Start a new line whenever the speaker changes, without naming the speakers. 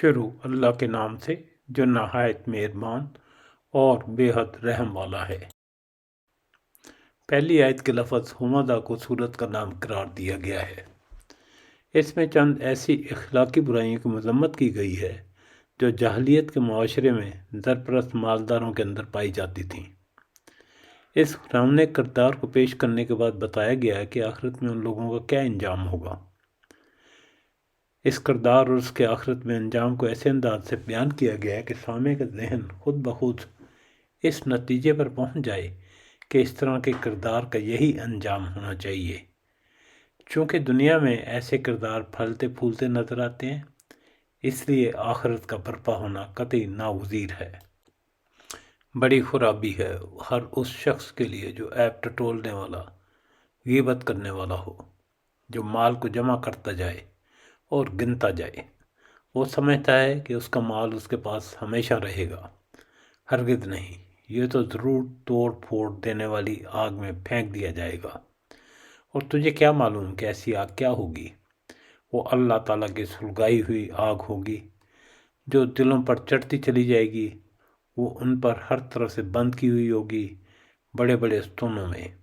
شروع اللہ کے نام سے جو نہایت مہربان اور بے حد رحم والا ہے۔ پہلی آیت کے لفظ حمدہ کو سورت کا نام قرار دیا گیا ہے۔ اس میں چند ایسی اخلاقی برائیوں کی مذمت کی گئی ہے جو جاہلیت کے معاشرے میں زرپرست مالداروں کے اندر پائی جاتی تھیں۔ اس غرانہ کردار کو پیش کرنے کے بعد بتایا گیا ہے کہ آخرت میں ان لوگوں کا کیا انجام ہوگا۔ اس کردار اور اس کے آخرت میں انجام کو ایسے انداز سے بیان کیا گیا ہے کہ سامع کا ذہن خود بخود اس نتیجے پر پہنچ جائے کہ اس طرح کے کردار کا یہی انجام ہونا چاہیے۔ چونکہ دنیا میں ایسے کردار پھلتے پھولتے نظر آتے ہیں، اس لیے آخرت کا برپا ہونا قطعی ناگزیر ہے۔ بڑی خرابی ہے ہر اس شخص کے لیے جو عیب ٹٹولنے والا، غیبت کرنے والا ہو، جو مال کو جمع کرتا جائے اور گنتا جائے۔ وہ سمجھتا ہے کہ اس کا مال اس کے پاس ہمیشہ رہے گا۔ ہرگز نہیں، یہ تو ضرور توڑ پھوڑ دینے والی آگ میں پھینک دیا جائے گا۔ اور تجھے کیا معلوم کہ ایسی آگ کیا ہوگی؟ وہ اللہ تعالیٰ کی سلگائی ہوئی آگ ہوگی جو دلوں پر چڑھتی چلی جائے گی۔ وہ ان پر ہر طرف سے بند کی ہوئی ہوگی، بڑے بڑے ستونوں میں۔